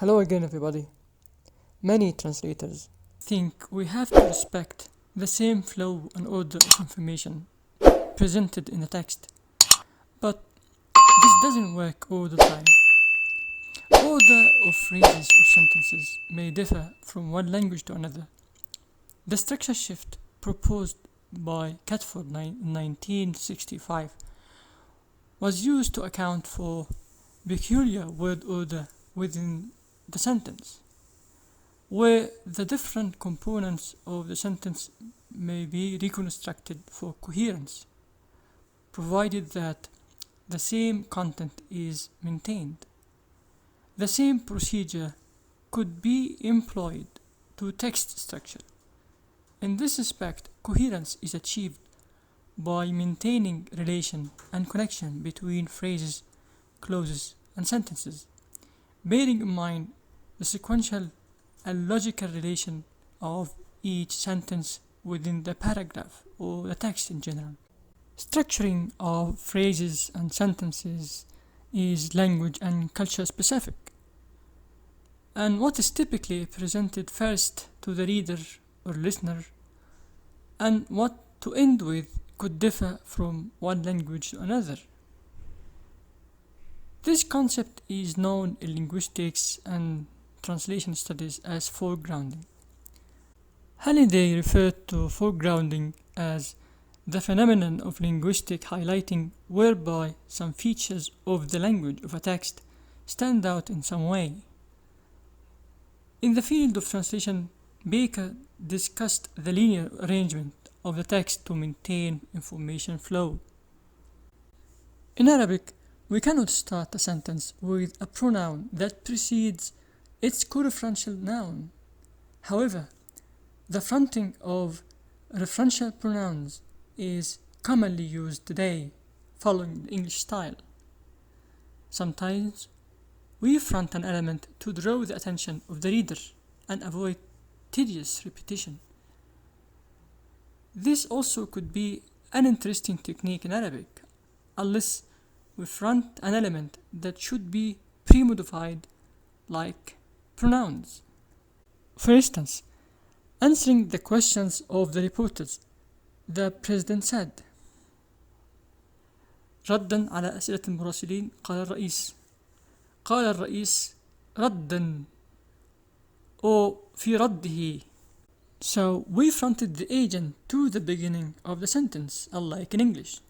Hello again, everybody. Many translators think we have to respect the same flow and order of information presented in the text, but this doesn't work all the time. Order of phrases or sentences may differ from one language to another. The structure shift proposed by Catford in 1965 was used to account for peculiar word order within the sentence, where the different components of the sentence may be reconstructed for coherence, provided that the same content is maintained. The same procedure could be employed to text structure. In this respect, coherence is achieved by maintaining relation and connection between phrases, clauses, and sentences, bearing in mind the sequential and logical relation of each sentence within the paragraph or the text in general. Structuring of phrases and sentences is language and culture specific, and what is typically presented first to the reader or listener and what to end with could differ from one language to another. This concept is known in linguistics and translation studies as foregrounding. Halliday referred to foregrounding as the phenomenon of linguistic highlighting whereby some features of the language of a text stand out in some way. In the field of translation, Baker discussed the linear arrangement of the text to maintain information flow. In Arabic, we cannot start a sentence with a pronoun that precedes its co-referential noun. However, the fronting of referential pronouns is commonly used today, following the English style. Sometimes, we front an element to draw the attention of the reader and avoid tedious repetition. This also could be an interesting technique in Arabic, unless we front an element that should be pre-modified, like pronouns. For instance, answering the questions of the reporters, the president said, ردا على أسئلة المراسلين قال الرئيس ردا أو في رده. So we fronted the agent to the beginning of the sentence, unlike in English.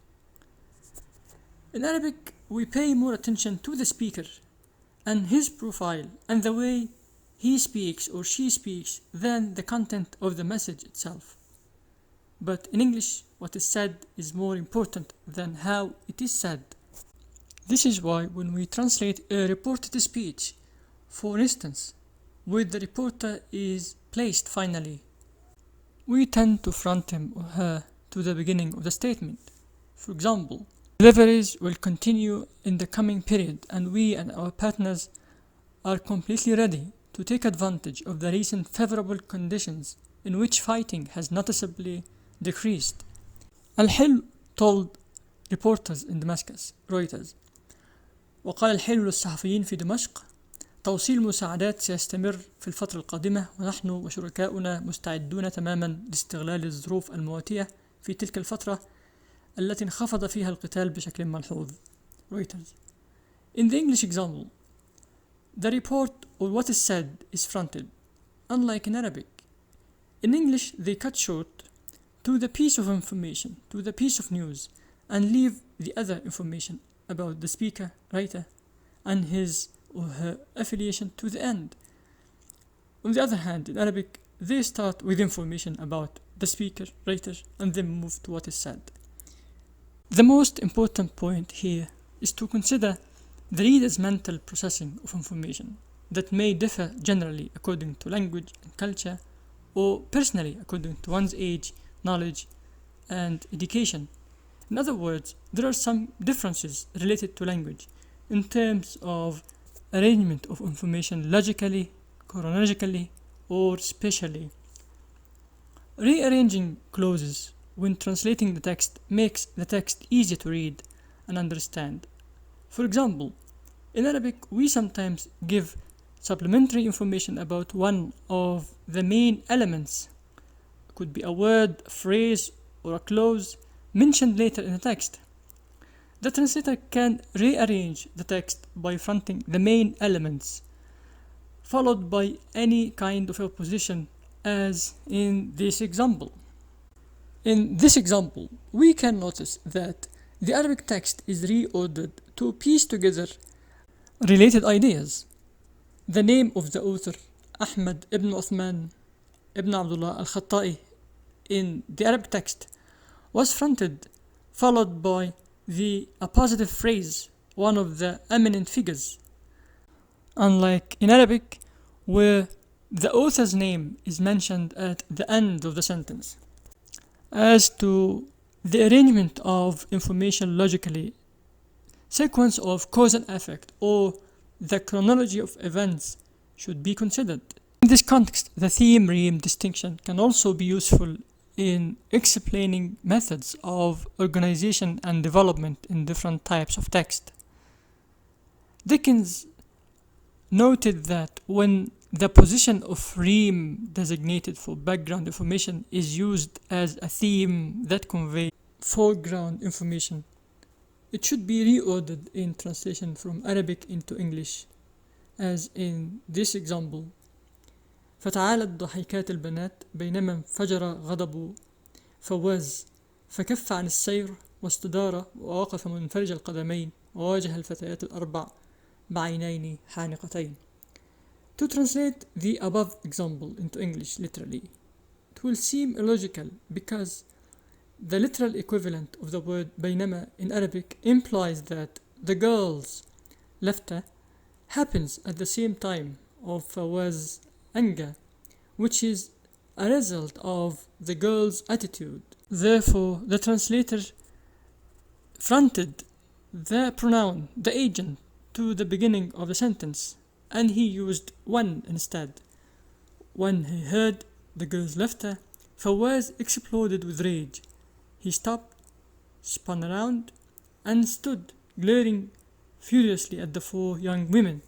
In Arabic, we pay more attention to the speaker and his profile and the way he speaks or she speaks than the content of the message itself. But in English, what is said is more important than how it is said. This is why when we translate a reported speech, for instance, where the reporter is placed finally, we tend to front him or her to the beginning of the statement. For example, deliveries will continue in the coming period and we and our partners are completely ready to take advantage of the recent favorable conditions in which fighting has noticeably decreased. Al-Hil told reporters in Damascus, Reuters, وقال الحل للصحفيين في دمشق توصيل المساعدات سيستمر في الفترة القادمة ونحن وشركاؤنا مستعدون تماما لاستغلال الظروف المواتية في تلك الفترة التي انخفض فيها القتال بشكل ملحوظ. Reuters. In the English example, the report or what is said is fronted, unlike in Arabic. In English, they cut short to the piece of information, to the piece of news, and leave the other information about the speaker, writer, and his or her affiliation to the end. On the other hand, in Arabic, they start with information about the speaker, writer, and then move to what is said. The most important point here is to consider the reader's mental processing of information that may differ generally according to language and culture, or personally according to one's age, knowledge, and education. In other words, there are some differences related to language in terms of arrangement of information logically, chronologically, or spatially. Rearranging clauses when translating the text makes the text easy to read and understand. For example, in Arabic, we sometimes give supplementary information about one of the main elements. It could be a word, a phrase, or a clause mentioned later in the text. The translator can rearrange the text by fronting the main elements, followed by any kind of opposition, as in this example. In this example, we can notice that the Arabic text is reordered to piece together related ideas. The name of the author, Ahmad ibn Uthman ibn Abdullah al-Khatta'i, in the Arabic text was fronted, followed by the appositive phrase, one of the eminent figures. Unlike in Arabic, where the author's name is mentioned at the end of the sentence. As to the arrangement of information logically, sequence of cause and effect, or the chronology of events should be considered. In this context, the theme-rhyme distinction can also be useful in explaining methods of organization and development in different types of text. Dickens noted that when the position of rhyme designated for background information is used as a theme that conveys foreground information, it should be reordered in translation from Arabic into English, as in this example. فتعالت ضحكات البنات بينما انفجر غضب فواز فكف عن السير واستدار ووقف منفرج القدمين وواجه الفتيات الأربع بعينين حانقتين. To translate the above example into English literally, it will seem illogical because the literal equivalent of the word بينما in Arabic implies that the girl's laughter happens at the same time of Fawaz's anger, which is a result of the girl's attitude. Therefore, the translator fronted the pronoun, the agent, to the beginning of the sentence, and he used when instead. When he heard the girl's laughter, Fawaz exploded with rage. He stopped, spun around, and stood glaring furiously at the four young women.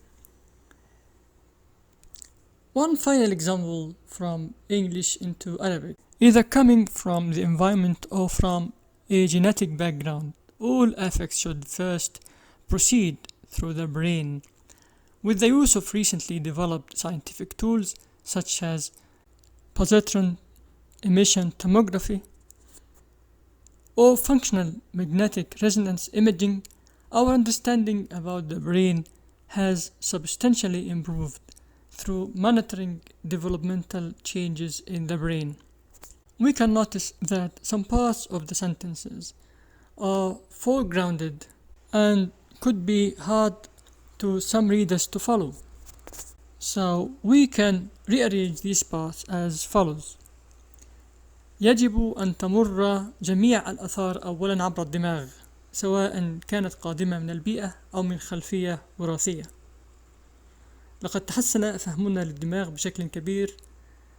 One final example from English into Arabic, either coming from the environment or from a genetic background. All affects should first proceed through the brain. With the use of recently developed scientific tools such as positron emission tomography or functional magnetic resonance imaging, our understanding about the brain has substantially improved through monitoring developmental changes in the brain. We can notice that some parts of the sentences are foregrounded and could be hard to some readers to follow. So we can rearrange these parts as follows. يجب أن تمر جميع الآثار أولا عبر الدماغ، سواء كانت قادمة من البيئة أو من خلفية وراثية. لقد تحسن فهمنا للدماغ بشكل كبير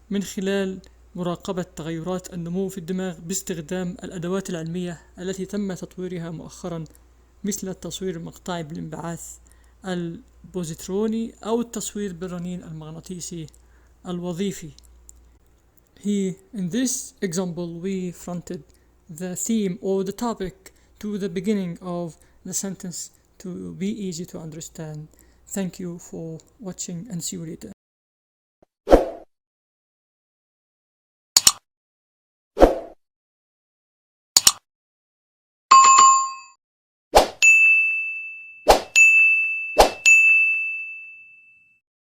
من خلال مراقبة تغيرات النمو في الدماغ باستخدام الأدوات العلمية التي تم تطويرها مؤخرا، مثل التصوير المقطعي بالانبعاث البوزيتروني أو التصوير بالرنين المغناطيسي الوظيفي. Here, in this example, we fronted the theme or the topic to the beginning of the sentence to be easy to understand. Thank you for watching and see you later.